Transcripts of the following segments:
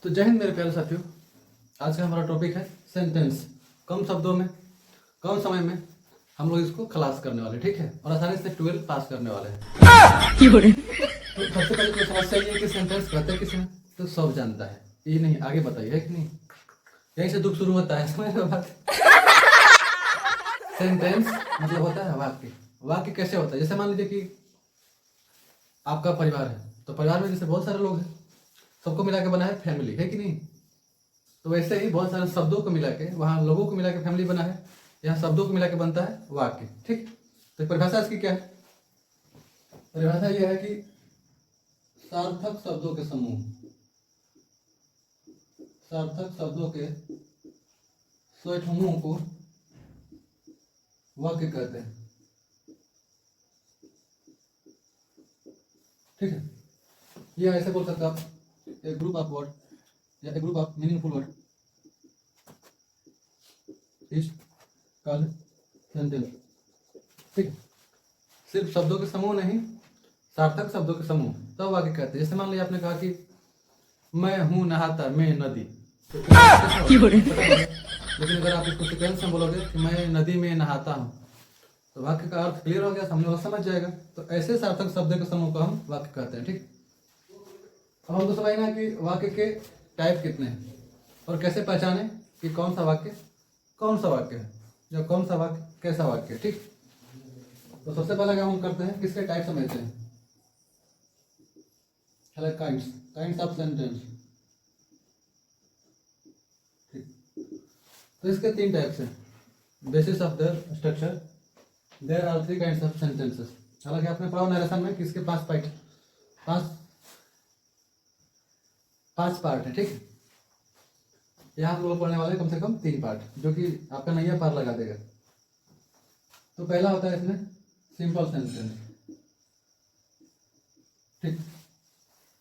तो जय हिंद मेरे प्यारे साथियों। आज का हमारा टॉपिक है सेंटेंस। कम शब्दों में कम समय में हम लोग इसको खलास करने वाले, ठीक है, और आसानी से 12 पास करने वाले हैं। तो सबसे पहले तो समस्या ये है कि सेंटेंस कहते किसे हैं, तो सब जानता है, ये नहीं आगे बताइए, है कि नहीं? यहीं से दुख शुरू होता है, समझ लो बात। सेंटेंस मतलब होता है वाक्य। वाक्य कैसे होता है? जैसे मान लीजिए कि आपका परिवार है, तो परिवार में जैसे बहुत सारे लोग हैं, सबको मिला के बना है फैमिली, है कि नहीं? तो वैसे ही बहुत सारे शब्दों को मिला के, वहाँ लोगों को मिला के फैमिली बना है, यहाँ शब्दों को मिला के बनता है वाक्य, ठीक। तो परिभाषा इसकी क्या है? परिभाषा यह है कि सार्थक शब्दों के समूह, सार्थक शब्दों के समूह को वाक्य कहते हैं, ठीक है। यह ऐसे बोल सकते आप, ए ग्रुप ऑफ वर्ड या a group of meaningful word is called sentence, ठीक है। सिर्फ शब्दों के समूह नहीं, सार्थक शब्दों के समूह तब वाक्य कहते हैं। जैसे मान लीजिए आपने कहा कि मैं हूं नहाता मैं नदी, तो लेकिन अगर आप इसको सिक्वेंस में बोलोगे कि मैं नदी में नहाता हूं, तो वाक्य का अर्थ क्लियर हो गया, सामने वाला समझ जाएगा। तो ऐसे सार्थक शब्दों के समूह को हम वाक्य कहते हैं, ठीक। अब हमको समझना है कि वाक्य के टाइप कितने हैं और कैसे पहचाने कि कौन सा वाक्य है या कौन सा वाक्य कैसा वाक्य है, ठीक। तो सबसे पहले काम हम करते हैं, किसके टाइप समझते हैं, काइंड्स ऑफ सेंटेंस, ठीक। तो इसके 3 टाइप्स हैं। Basis of their structure, there are 3 kinds of sentences. हालांकि आपने पढ़ा नरेशन में कि इसके 5 पार्ट है, ठीक है। यहाँ हम लोग पढ़ने वाले कम से कम 3 पार्ट, जो कि आपका नैया पार लगा देगा। तो पहला होता है इसमें सिंपल सेंटेंस, ठीक।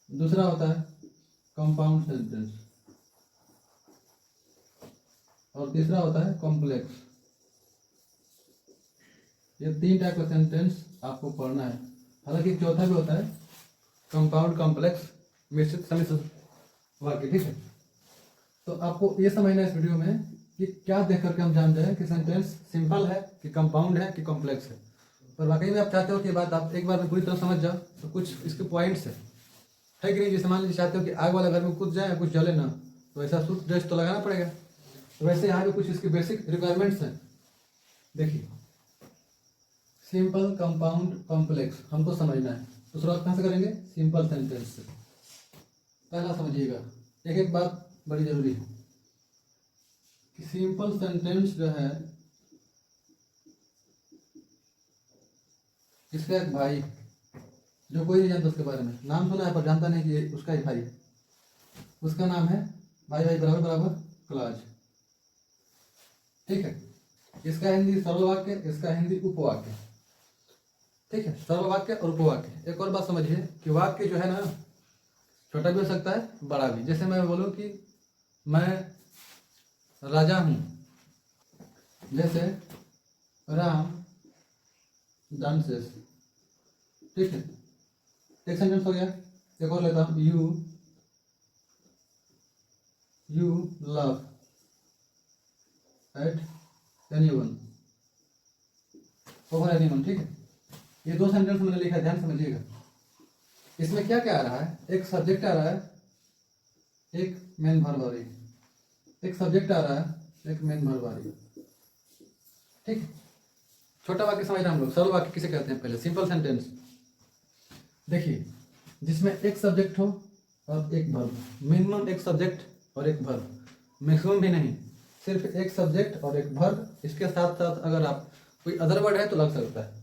दूसरा होता है कंपाउंड सेंटेंस और तीसरा होता है कॉम्प्लेक्स। ये 3 टाइप का सेंटेंस आपको पढ़ना है। हालांकि चौथा भी होता है कंपाउंड, कॉम्प्लेक्स, मिश्रित, सम्मिश्र वाक्य, ठीक है। तो आपको ये समझना है इस वीडियो में कि क्या देख करके हम जान जाए कि सेंटेंस सिंपल है कि कंपाउंड है कि कॉम्प्लेक्स है। और वाकई में आप चाहते हो कि बात आप एक बार में पूरी तरह समझ जाओ, तो कुछ इसके पॉइंट्स है कि नहीं। जैसे मान लीजिए चाहते हो कि आग वाला घर में कूद जाए, कुछ जले ना, तो ऐसा सूट ड्रेस तो लगाना पड़ेगा। तो वैसे यहाँ पे कुछ इसकी बेसिक रिक्वायरमेंट्स हैं। देखिए, सिंपल, कंपाउंड, कॉम्प्लेक्स हमको समझना है। तो शुरुआत कहाँ से करेंगे? सिंपल सेंटेंस से। पहला समझिएगा, एक बात बड़ी जरूरी है कि सिंपल सेंटेंस जो है, इसका एक भाई जो कोई नहीं जानता उसके बारे में, नाम सुना है पर जानता नहीं कि उसका एक भाई है, उसका नाम है भाई भाई बराबर बराबर क्लॉज, ठीक है। इसका हिंदी सरल वाक्य, इसका हिंदी उपवाक्य, ठीक है। सरल वाक्य और उपवाक्य। एक और बात समझिए कि वाक्य जो है ना, छोटा भी हो सकता है बड़ा भी। जैसे मैं बोलूं कि मैं राजा हूं, जैसे राम डांसेस, ठीक है, एक सेंटेंस हो गया। एक और लेता हूं, you love at anyone, over anyone, ठीक है। ये 2 सेंटेंस मैंने लिखा है, ध्यान समझिएगा। इसमें क्या क्या आ रहा है? एक सब्जेक्ट आ रहा है, एक मेन वर्ब आ रही है। एक सब्जेक्ट आ रहा है, एक मेन वर्ब आ रही है, ठीक है। छोटा वाक्य समझना हम लोग। सरल वाक्य किसे कहते हैं? पहले सिंपल सेंटेंस। देखिए, जिसमें एक सब्जेक्ट हो और एक वर्ब, मिनिमम एक सब्जेक्ट और एक वर्ब, मैक्सिमम भी नहीं, सिर्फ एक सब्जेक्ट और एक वर्ब। इसके साथ साथ अगर आप कोई अदर वर्ड है तो लग सकता है।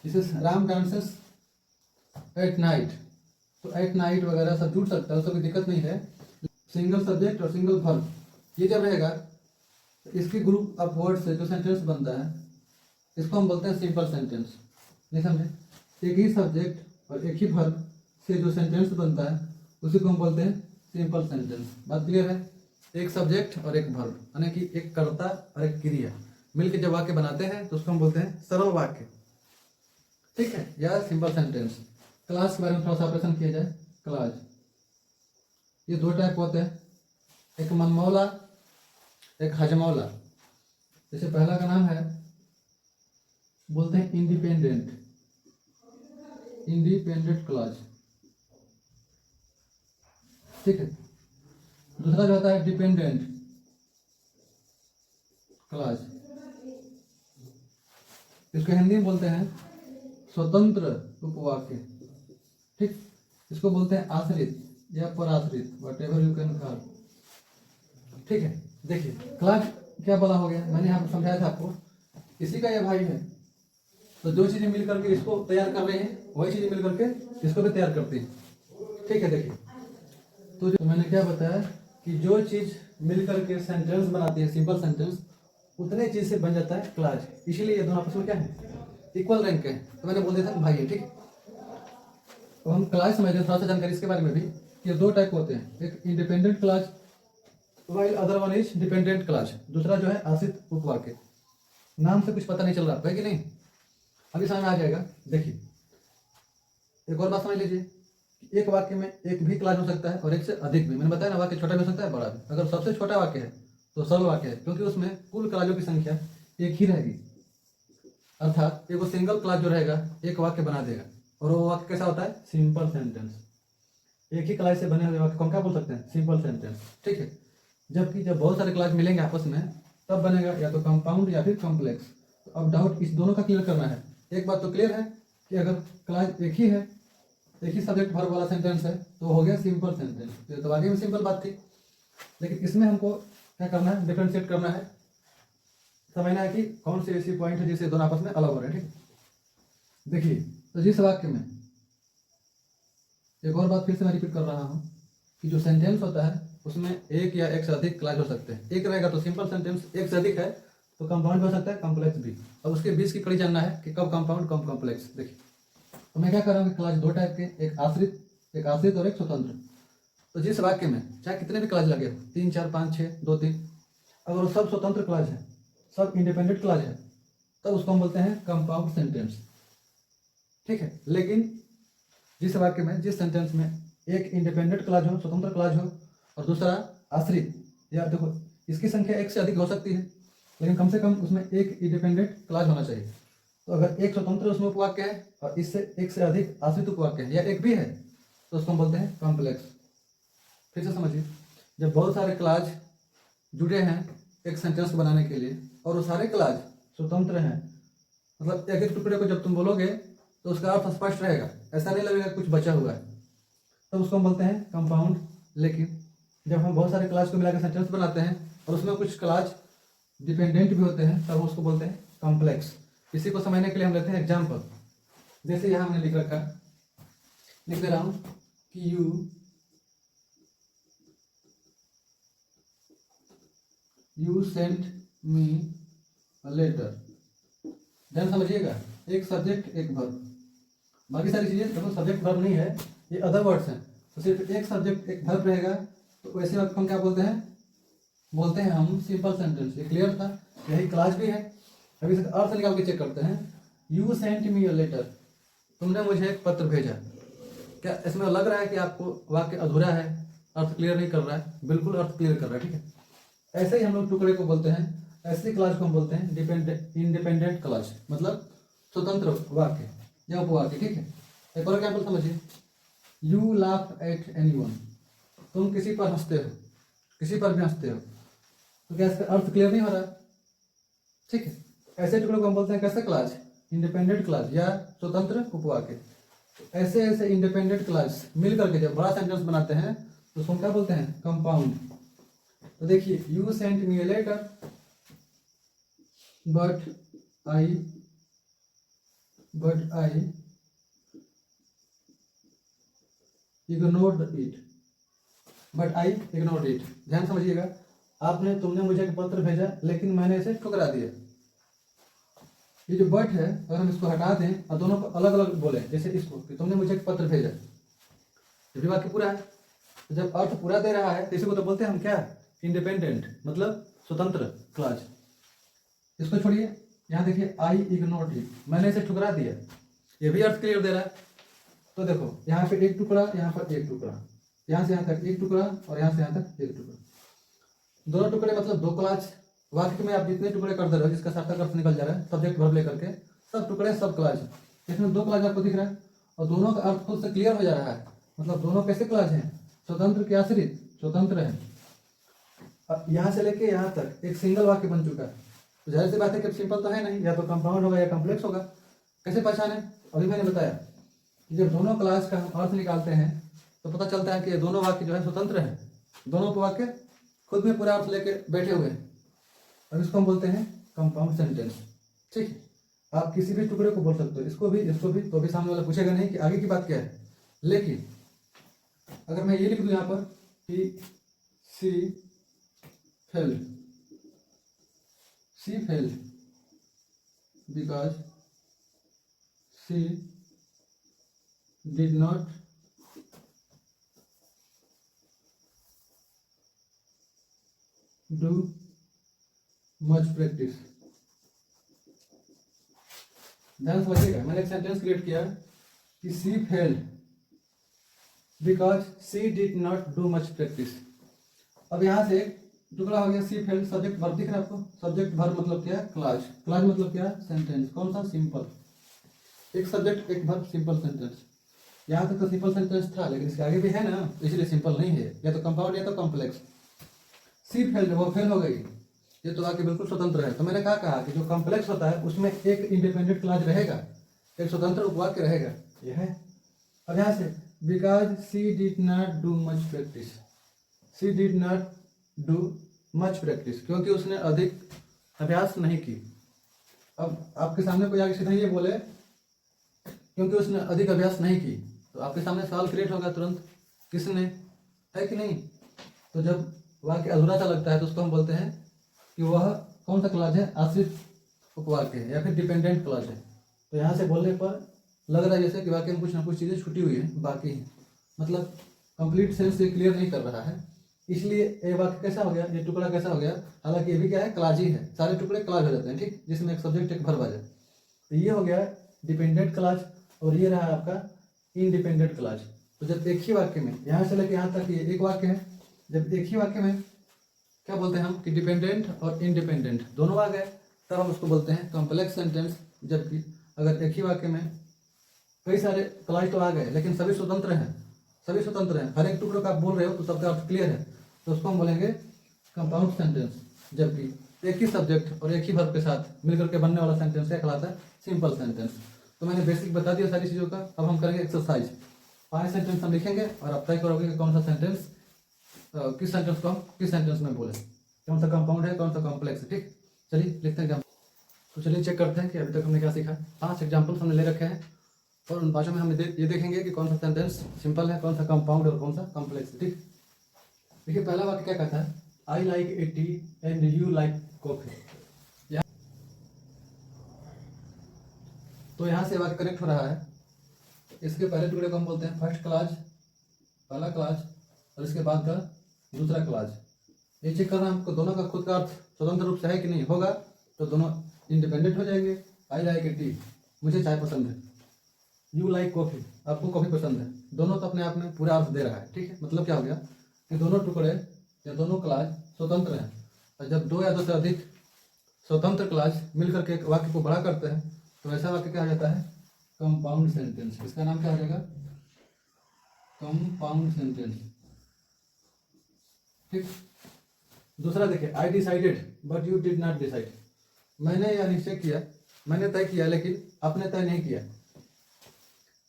जैसे राम डांसेस एट नाइट, तो एट नाइट वगैरह सब जुड़ सकता है, उसको कोई दिक्कत नहीं है। सिंगल सब्जेक्ट और सिंगल वर्ब ये जब रहेगा, तो इसके ग्रुप ऑफ वर्ड से जो सेंटेंस बनता है, इसको हम बोलते हैं सिंपल सेंटेंस। नहीं समझे? एक ही सब्जेक्ट और एक ही वर्ब से जो सेंटेंस बनता है, उसी को हम बोलते हैं सिंपल सेंटेंस। बात क्लियर है? एक सब्जेक्ट और एक वर्ब, यानी कि एक कर्ता और एक क्रिया मिलकर जब वाक्य बनाते हैं, तो उसको हम बोलते हैं सरल वाक्य, ठीक है, या सिंपल सेंटेंस। क्लास के बारे में थोड़ा सा ऑपरेशन किया जाए। क्लास, ये दो टाइप होते हैं, एक मनमौला, एक हजमौला। जैसे पहला का नाम है, बोलते हैं इंडिपेंडेंट क्लॉज, ठीक है। दूसरा जो होता है डिपेंडेंट क्लॉज, इसको हिंदी में बोलते हैं स्वतंत्र उपवाक्य, ठीक। इसको बोलते हैं आश्रित या पराश्रित, whatever you can call, ठीक है। देखिए क्लॉज क्या बड़ा हो गया, मैंने यहाँ पर समझाया था आपको, इसी का यह भाई है। तो जो चीजें मिल करके इसको तैयार कर रहे हैं, वही चीजें मिल करके इसको भी तैयार करती हैं, ठीक है। देखिए तो जो मैंने क्या बताया कि जो चीज मिल करके सेंटेंस बनाती है, सिंपल सेंटेंस, उतने चीज से बन जाता है क्लॉज। इसीलिए ये दोनों आपस में क्या है, इक्वल रैंक है। तो मैंने बोल दिया था भाई है, ठीक। तो हम क्लॉज समझ रहे हैं, थोड़ा सा जानकारी इसके बारे में भी। ये दो टाइप होते हैं, एक independent clause while other one is dependent clause. दूसरा जो है आश्रित उपवाक्य। नाम से कुछ पता नहीं चल रहा है कि नहीं, अभी समझ में आ जाएगा। देखिए एक और बात समझ लीजिए, एक वाक्य में एक भी क्लॉज हो सकता है और एक से अधिक भी। मैंने बताया ना, वाक्य छोटा भी हो सकता है, बड़ा भी। अगर सबसे छोटा वाक्य है तो सरल वाक्य है, क्योंकि उसमें कुल क्लॉजों की संख्या एक ही रहेगी, अर्थात एक सिंगल क्लॉज जो रहेगा एक वाक्य बना देगा। और वो वाक्य कैसा होता है, सिंपल सेंटेंस। एक ही क्लॉज से बने हुए वाक्य को हम क्या बोल सकते हैं, सिंपल सेंटेंस, ठीक है। जबकि जब बहुत सारे क्लॉज मिलेंगे आपस में, तब बनेगा या तो कंपाउंड या फिर कॉम्प्लेक्स। तो अब डाउट इस दोनों का क्लियर करना है। एक बात तो क्लियर है कि अगर क्लॉज एक ही है, एक ही सब्जेक्ट वर्ब वाला सेंटेंस है, तो हो गया सिंपल सेंटेंस। ये तो आगे में सिंपल बात थी, लेकिन इसमें हमको क्या करना है, डिफरेंशिएट करना है, समझना है कि कौन से ऐसी पॉइंट है जिससे दोनों आपस में अलग हो रहे हैं, ठीक। देखिए तो जिस वाक्य में, एक और बात फिर से मैं रिपीट कर रहा हूँ कि जो सेंटेंस होता है उसमें एक या एक से अधिक क्लॉज हो सकते हैं। एक रहेगा तो सिंपल सेंटेंस, एक से अधिक है तो कंपाउंड हो सकता है, कॉम्प्लेक्स भी। अब उसके बीच की कड़ी जानना है कि कब कंपाउंड कब कॉम्प्लेक्स। देखिए तो मैं क्या कर रहा हूँ, क्लॉज दो टाइप के, एक आश्रित और एक स्वतंत्र। तो जिस वाक्य में चाहे कितने भी क्लॉज लगे हो, 3 4 5 6 2 3, अगर वो सब स्वतंत्र क्लॉज है, सब इंडिपेंडेंट क्लॉज है, तब उसको हम बोलते हैं कंपाउंड सेंटेंस, ठीक है। लेकिन जिस वाक्य में, जिस सेंटेंस में एक इंडिपेंडेंट क्लॉज हो, स्वतंत्र क्लॉज हो, और दूसरा आश्रित, या देखो इसकी संख्या एक से अधिक हो सकती है, लेकिन कम से कम उसमें एक इंडिपेंडेंट क्लॉज होना चाहिए। तो अगर एक स्वतंत्र उसमें उपवाक्य है और इससे एक से अधिक आश्रित उपवाक्य है, या एक भी है, तो उसको हम बोलते हैं कॉम्प्लेक्स। फिर से समझिए, जब बहुत सारे क्लॉज जुड़े हैं एक सेंटेंस बनाने के लिए, और वो सारे क्लॉज स्वतंत्र हैं, मतलब एक एक टुकड़े को जब तुम बोलोगे तो उसका अर्थ स्पष्ट रहेगा, ऐसा नहीं लगेगा कुछ बचा हुआ है, तो उसको हम बोलते हैं कंपाउंड। लेकिन जब हम बहुत सारे क्लॉज को मिलाकर सेंटेंस बनाते हैं और उसमें कुछ क्लॉज डिपेंडेंट भी होते हैं, तब उसको बोलते हैं कॉम्प्लेक्स। इसी को समझने के लिए हम लेते हैं एग्जाम्पल। जैसे यहाँ मैंने लिख रखा, लिख दे रहा हूँ कि you sent me a letter. ध्यान समझिएगा, एक सब्जेक्ट एक वर्ब, बाकी सारी चीजें देखो सब्जेक्ट वर्ब नहीं है, ये अदर वर्ड्स हैं। तो सिर्फ एक सब्जेक्ट एक वर्ब रहेगा, तो वैसे वक्त हम क्या बोलते हैं हम सिंपल सेंटेंस। ये क्लियर था, यही क्लॉज भी है। अभी इसका अर्थ निकाल के चेक करते हैं। You sent me a letter, तुमने मुझे एक पत्र भेजा। क्या इसमें लग रहा है कि आपको वाक्य अधूरा है, अर्थ क्लियर नहीं कर रहा है? बिल्कुल अर्थ क्लियर कर रहा है, ठीक है। ऐसे ही हम लोग टुकड़े को बोलते हैं, ऐसी क्लॉज को हम बोलते हैं इंडिपेंडेंट क्लॉज, मतलब स्वतंत्र वाक्य या उपवाक्य, ठीक है। एक और एग्जाम्पल समझिए, यू लाफ एट एनीवन, तुम किसी पर हंसते हो, किसी पर भी हंसते हो। तो क्या इसका अर्थ क्लियर नहीं हो रहा, ठीक है। ऐसे टुकड़े को हम बोलते हैं कैसे, क्लॉज, इंडिपेंडेंट क्लॉज या स्वतंत्र उपवाक्य। ऐसे ऐसे इंडिपेंडेंट क्लॉज मिल करके जब बड़ा सेंटेंस बनाते हैं तो उसको क्या बोलते हैं, कंपाउंड। तो देखिए, you sent me a letter but I ignored it, ध्यान समझिएगा, तुमने मुझे एक पत्र भेजा लेकिन मैंने इसे ठुकरा दिया। ये जो बट है, अगर हम इसको हटा दें और दोनों को अलग अलग बोले, जैसे इसको कि तुमने मुझे एक पत्र भेजा, ये भी वाक्य पूरा है। तो जब अर्थ पूरा दे रहा है तो इसी को तो बोलते हैं हम क्या, इंडिपेंडेंट, मतलब स्वतंत्र क्लॉज। इसको छोड़िए, यहाँ देखिए, आई इग्नोर्ड इट, मैंने इसे ठुकरा दिया, ये भी अर्थ क्लियर दे रहा है। तो देखो यहाँ पे एक टुकड़ा, यहाँ पर एक टुकड़ा, यहाँ से यहाँ तक एक टुकड़ा और यहाँ से यहाँ तक एक टुकड़ा। दोनों टुकड़े मतलब दो क्लास। वाक्य में आप जितने टुकड़े कर दे रहे हो जिसका सार्थक अर्थ निकल जा रहा है सब्जेक्ट वर्ब लेकर के, सब टुकड़े सब क्लास है। इसमें दो क्लास आपको दिख रहा है और दोनों का अर्थ खुद से क्लियर हो जा रहा है। मतलब दोनों कैसे क्लास हैं? स्वतंत्र के आश्रित, स्वतंत्र है। यहाँ से लेके यहाँ तक एक सिंगल वाक्य बन चुका है। तो जाहिर सी बात है कि सिंपल तो है नहीं, या तो कंपाउंड होगा या कॉम्प्लेक्स होगा। कैसे पहचाने? अभी मैंने बताया कि जब दोनों क्लास का हम अर्थ निकालते हैं तो पता चलता है कि ये दोनों वाक्य जो है स्वतंत्र है। दोनों वाक्य खुद में पूरा अर्थ लेके बैठे हुए हैं और इसको हम बोलते हैं कंपाउंड सेंटेंस। ठीक है, आप किसी भी टुकड़े को बोल सकते हो, इसको भी, तो भी सामने वाला पूछेगा नहीं कि आगे की बात क्या है। लेकिन अगर मैं ये लिख दूं यहाँ पर कि she failed because she did not do much practice. ध्यान समझिएगा, मैंने एक सेंटेंस क्रिएट किया कि she failed because she did not do much practice. अब यहाँ से एक टुकड़ा हो गया सी फेल्ड, सब्जेक्ट वर्ब दिख रहा है आपको। सब्जेक्ट वर्ब मतलब क्या है? क्लास। क्लास मतलब क्या है? सेंटेंस। कौन सा? सिंपल। एक सब्जेक्ट एक वर्ब, सिंपल सेंटेंस। यहाँ तक तो सिंपल सेंटेंस था, लेकिन इसके आगे भी है ना, इसलिए सिंपल नहीं है, या तो कंपाउंड या तो कॉम्प्लेक्स। सी फेल्ड, वो फेल हो गई, ये तो वाक्य बिल्कुल स्वतंत्र है। तो मैंने कहा कि जो कॉम्प्लेक्स होता है उसमें एक इंडिपेंडेंट क्लॉज रहेगा, एक स्वतंत्र उपवाक्य रहेगा। यह है। अब यहाँ से because she did not do much practice, she did not do much practice, क्योंकि उसने अधिक अभ्यास नहीं की। अब आपके सामने कोई आगे सीधा ये बोले क्योंकि उसने अधिक अभ्यास नहीं की, तो आपके सामने सवाल क्रिएट होगा तुरंत, किसने, है कि नहीं? तो जब वाक्य अधूरा सा लगता है तो उसको हम बोलते हैं कि वह कौन सा क्लॉज है? आश्रित उपवाक्य है या फिर डिपेंडेंट क्लॉज है। तो यहाँ से बोलने पर लग रहा है जैसे कि वाक्य में कुछ ना कुछ चीज़ें छुटी हुई है, बाकी है, मतलब कंप्लीट सेंस ये क्लियर नहीं कर रहा है। इसलिए ये वाक्य कैसा हो गया, ये टुकड़ा कैसा हो गया? हालांकि ये भी क्या है? क्लॉज ही है। सारे टुकड़े क्लॉज हो जाते हैं, ठीक, जिसमें एक सब्जेक्ट एक वर्ब आ जाए। तो ये हो गया डिपेंडेंट क्लॉज और ये रहा आपका इंडिपेंडेंट क्लॉज। तो जब एक ही वाक्य में यहाँ से लेकर यहाँ तक ये एक वाक्य है, जब एक ही वाक्य में क्या बोलते हैं हम कि डिपेंडेंट और इंडिपेंडेंट दोनों आ गए, तब हम उसको बोलते हैं कॉम्प्लेक्स सेंटेंस। जबकि अगर एक ही वाक्य में कई सारे क्लॉज तो आ गए लेकिन सभी स्वतंत्र हैं, सभी स्वतंत्र हैं, हर एक टुकड़े का आप बोल रहे हो तो सबका अर्थ क्लियर है, तो उसको हम बोलेंगे कंपाउंड सेंटेंस। जबकि एक ही सब्जेक्ट और एक ही वर्ब के साथ मिलकर के बनने वाला सेंटेंस क्या कहलाता है? Simple sentence. तो मैंने बेसिक बता दिया सारी चीज़ों का। अब हम करेंगे एक्सरसाइज। 5 सेंटेंस हम लिखेंगे और आप तय करोगे कि कौन सा सेंटेंस किस सेंटेंस को हम किस सेंटेंस में बोले, कौन सा कंपाउंड है कौन सा कॉम्प्लेक्स है। ठीक, चलिए लिखते हैं। तो चलिए चेक करते हैं कि अभी तक हमने क्या सीखा। 5 एग्जाम्पल्स हमने ले रखे हैं और उन 5 में हम ये देखेंगे कि कौन सा सेंटेंस सिंपल है, कौन सा कंपाउंड और कौन सा कॉम्प्लेक्स है। ठीक, देखिए पहला वाक्य क्या कहता है? I like A T and you like coffee. तो यहाँ से वाक्य कनेक्ट हो रहा है। इसके पहले टुकड़े को हम बोलते हैं फर्स्ट क्लॉज, पहला क्लॉज, और इसके बाद का दूसरा क्लॉज। ये चेक करना हमको दोनों का खुद का अर्थ स्वतंत्र रूप से है कि नहीं। होगा तो दोनों इंडिपेंडेंट हो जाएंगे। आई लाइक ए टी, मुझे चाय पसंद है। यू लाइक कॉफी, आपको कॉफी पसंद है। दोनों तो अपने आप में पूरा अर्थ दे रहा है। ठीक है, मतलब क्या हो गया कि दोनों टुकड़े या दोनों क्लॉज स्वतंत्र हैं। और जब दो या दो से अधिक स्वतंत्र क्लॉज मिलकर के एक वाक्य को बड़ा करते हैं तो ऐसा वाक्य क्या हो जाता है? Compound sentence. इसका नाम क्या हो जाएगा? Compound sentence. ठीक, दूसरा देखिए, I decided but you did not decide. मैंने यह निश्चय किया, मैंने तय किया लेकिन आपने तय नहीं किया।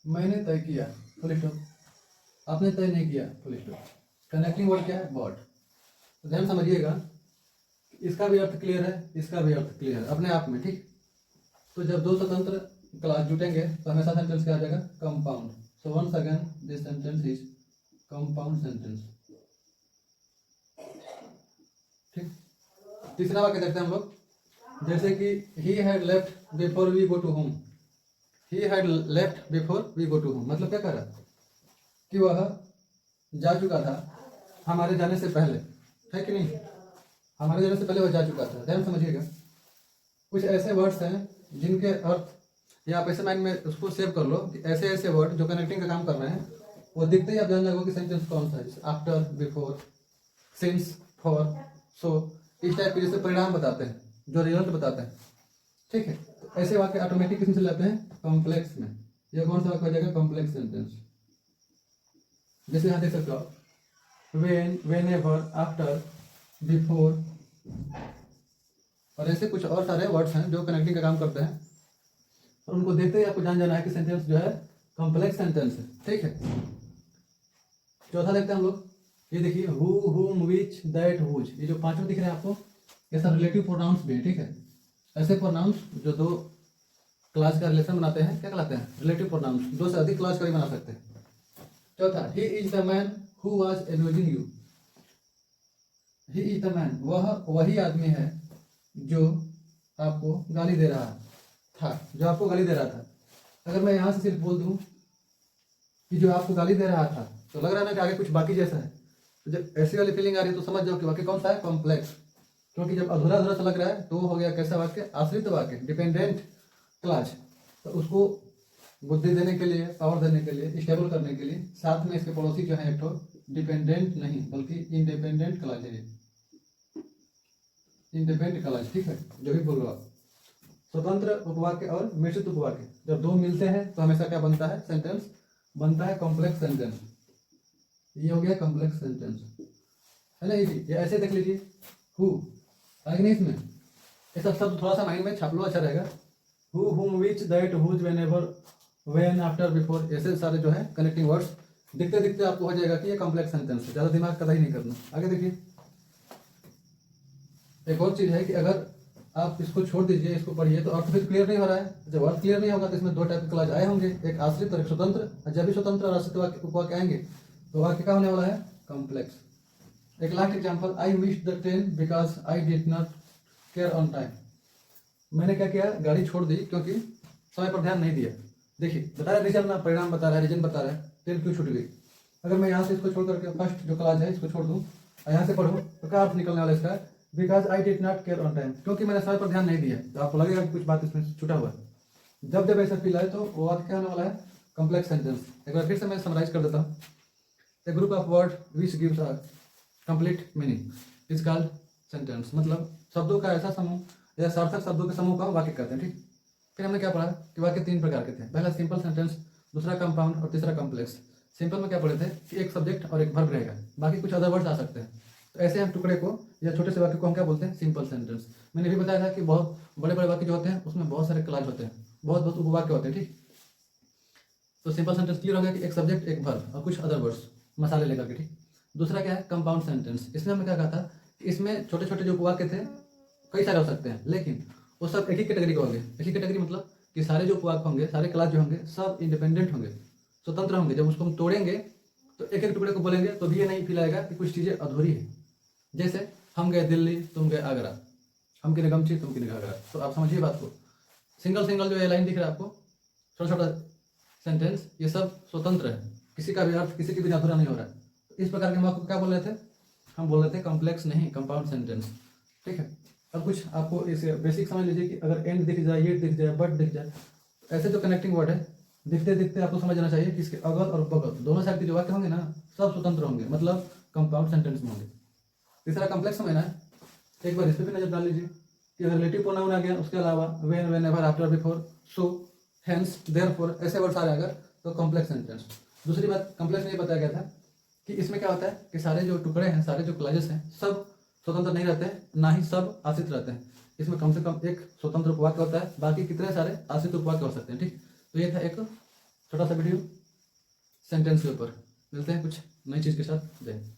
मैंने तय किया, फुल स्टॉप, आपने तय नहीं किया, फुल स्टॉप। कनेक्टिंग वर्ड क्या है? बॉट। तो ध्यान समझिएगा, इसका भी अर्थ क्लियर है, इसका भी अर्थ क्लियर है अपने आप में। ठीक, तो जब दो स्वतंत्र क्लॉज जुटेंगे तो हमेशा सेंटेंस क्या आ जाएगा? Compound. So once again this sentence is compound sentence. ठीक, तीसरा वाक्य देखते हैं हम लोग। जैसे कि he had left before we go to home. He had left before we go to home, मतलब क्या कर रहा कि वह जा चुका था हमारे जाने से पहले, है कि नहीं? हमारे जाने से पहले वह जा चुका था। ध्यान समझिएगा, कुछ ऐसे वर्ड्स हैं जिनके अर्थ, या आप ऐसे माइंड में उसको सेव कर लो कि ऐसे ऐसे वर्ड जो कनेक्टिंग का काम कर रहे हैं वो दिखते ही आप जान जाओगे कि सेंटेंस कौन सा है, जैसे आफ्टर, बिफोर, सिंस, फॉर, सो, इस टाइप के जैसे परिणाम बताते हैं, जो रिजल्ट बताते हैं, ठीक है। तो ऐसे वाक्य ऑटोमेटिक किसमें चले जाते हैं, कॉम्प्लेक्स में। ये कौन सा वाक्य हो जाएगा, कॉम्प्लेक्स सेंटेंस। जैसे यहाँ देख सकते हो आप, व्हेन, व्हेनेवर, आफ्टर, बिफोर, और ऐसे कुछ और सारे वर्ड्स हैं जो कनेक्टिंग का काम करते हैं, और उनको देखते ही आपको जान जाना है कि सेंटेंस जो है कॉम्प्लेक्स सेंटेंस है, ठीक है। चौथा देखते हैं हम लोग, ये देखिए who, whom, which, that, whose, ये जो पांचों दिख रहे हैं आपको, ये सब रिलेटिव प्रोनाउंस भी है, ठीक है। ऐसे प्रोनाउंस जो दो क्लास का रिलेशन बनाते हैं, क्या कहलाते हैं, रिलेटिव प्रोनाउंस। दो से अधिक क्लास का भी बना सकते हैं। चौथा, he is the man who was abusing you. He is the man, वह वही आदमी है जो आपको गाली दे रहा था, जो आपको गाली दे रहा था। अगर मैं यहाँ से सिर्फ बोल दूं कि जो आपको गाली दे रहा था, तो लग रहा है ना कि आगे कुछ बाकी जैसा है। तो जब ऐसी वाली फीलिंग आ रही है तो समझ जाओ कि वाक्य कौन सा है, कॉम्प्लेक्स। क्योंकि जब अधूरा अधूरा सा लग रहा है तो हो गया कैसा वाक्य, आश्रित वाक्य, डिपेंडेंट क्लास। तो उसको बुद्धि देने के लिए, पावर देने के लिए, स्टेबल करने के लिए, साथ में इसके पड़ोसी जो है एक तो डिपेंडेंट नहीं बल्कि इंडिपेंडेंट क्लास है, इंडिपेंडेंट क्लास, ठीक है। जो भी बोल रहा आप, स्वतंत्र उपवाक्य और मिश्रित उपवाक्य, जब दो मिलते हैं तो हमेशा क्या बनता है, सेंटेंस बनता है कॉम्प्लेक्स सेंटेंस। ये हो गया कॉम्प्लेक्स सेंटेंस, है ना। ये ऐसे देख लीजिए, हु, आगे नहीं इसमें, ये सब शब्द थोड़ा सा माइंड में छाप लो, अच्छा रहेगा। Who, whom, which, that, whose, whenever, when, after, before, ऐसे सारे जो है कनेक्टिंग वर्ड्स दिखते दिखते आपको हो जाएगा कि ये कॉम्प्लेक्स सेंटेंस है। ज्यादा दिमाग कदा ही नहीं करना। आगे देखिए, एक और चीज है कि अगर आप इसको छोड़ दीजिए, इसको पढ़िए, तो अर्थ फिर क्लियर नहीं हो रहा है। जब अर्थ क्लियर नहीं होगा तो इसमें दो टाइप के क्लास आए होंगे, एक आश्रित और एक स्वतंत्र। और जब भी स्वतंत्र और आश्रित उपवाक्य आएंगे तो वाक्य क्या होने वाला है, कॉम्प्लेक्स। एक last example, I missed the train because I did not care on time. मैंने क्या किया, गाड़ी छोड़ दी क्योंकि समय पर ध्यान नहीं दिया। देखिए बता रहा है रीजन ना, परिणाम बता रहा है, रीजन बता रहा है, ट्रेन क्यों छूट गई। अगर मैं यहाँ से इसको छोड़ करके फर्स्ट जो क्लास है इसको छोड़ दूँ और यहाँ से पढ़ूँ तो क्या अर्थ निकलने वाला इसका, because I did not care on time, क्योंकि मैंने समय पर ध्यान नहीं दिया। तो आपको लगेगा कि कुछ बात इसमें छूटा हुआ है। जब जब ऐसा फील आए तो वो वाक्य क्या होने वाला है, कॉम्प्लेक्स सेंटेंस। एक बार फिर से मैं समराइज कर देता हूँ। A group of word which gives a complete meaning is called sentence. मतलब शब्दों का ऐसा समूह या सार्थक शब्दों के समूह का वाक्य कहते हैं, ठीक। फिर हमने क्या पढ़ा कि वाक्य तीन प्रकार के थे, पहला सिंपल सेंटेंस, दूसरा कंपाउंड और तीसरा कॉम्प्लेक्स। सिंपल में क्या पढ़े थे कि एक सब्जेक्ट और एक वर्ब रहेगा, बाकी कुछ अदर वर्ड्स आ सकते हैं। तो ऐसे हम टुकड़े को या छोटे से वाक्य को हम क्या बोलते हैं, सिंपल सेंटेंस। मैंने भी बताया था कि बहुत बड़े बड़े वाक्य जो होते हैं उसमें बहुत सारे क्लास होते हैं, बहुत बहुत उपवाक्य होते हैं, ठीक। तो सिंपल सेंटेंस क्लियर हो गया कि एक सब्जेक्ट एक वर्ब और कुछ अदर वर्ड्स मसाले लेकर के, ठीक। दूसरा क्या है, कंपाउंड सेंटेंस। इसमें हमने क्या कहा था कि इसमें छोटे छोटे जो उपवाक्य थे कई सारे हो सकते हैं, लेकिन वो सब एक ही कैटेगरी के होंगे। एक ही कैटेगरी मतलब कि सारे जो उपवाक्य होंगे, सारे क्लास जो होंगे सब इंडिपेंडेंट होंगे, स्वतंत्र होंगे। जब उसको हम तोड़ेंगे तो एक एक टुकड़े को बोलेंगे तो भी ये नहीं फील आएगा कि कुछ चीज़ें अधूरी है। जैसे हम गए दिल्ली, तुम गए आगरा, हम किने गमछी, तुम किने घाघरा। तो आप समझिए बात को, सिंगल सिंगल जो ये लाइन दिख रहा है आपको, छोटा छोटा सेंटेंस, ये सब स्वतंत्र है, किसी का भी अर्थ किसी के बिना अधूरा नहीं हो रहा है। तो इस प्रकार के हम आपको क्या बोल रहे थे, हम बोल रहे थे कॉम्प्लेक्स नहीं, कंपाउंड सेंटेंस, ठीक है। अब कुछ आपको इसे बेसिक समझ लीजिए कि अगर एंड दिख जाए, ये दिख जाए, बट दिख जाए, ऐसे जो कनेक्टिंग वर्ड है दिखते दिखते आपको समझ जाना चाहिए कि इसके अगल और बगल दोनों साइड के जो वाक्य होंगे ना सब स्वतंत्र होंगे, मतलब कंपाउंड सेंटेंस में होंगे। तीसरा कॉम्प्लेक्स समझना है, एक बार इस पर भी नजर डाल लीजिए कि अगर रिलेटिव प्रोनाउन आ गया, उसके अलावा when, whenever, after, before, so, hence, therefore, ऐसे वर्ड्स आ रहे अगर तो कॉम्प्लेक्स सेंटेंस। दूसरी बात कॉम्प्लेक्स में ये बताया गया था कि इसमें क्या होता है कि सारे जो टुकड़े हैं, सारे जो क्लासेस हैं सब स्वतंत्र नहीं रहते हैं, ना ही सब आश्रित रहते हैं। इसमें कम से कम एक स्वतंत्र उपवाक्य होता है, बाकी कितने सारे आश्रित उपवाक्य हो सकते हैं, ठीक। तो ये था एक छोटा सा वीडियो सेंटेंस के ऊपर। मिलते हैं कुछ नई चीज़ के साथ। जय हिंद।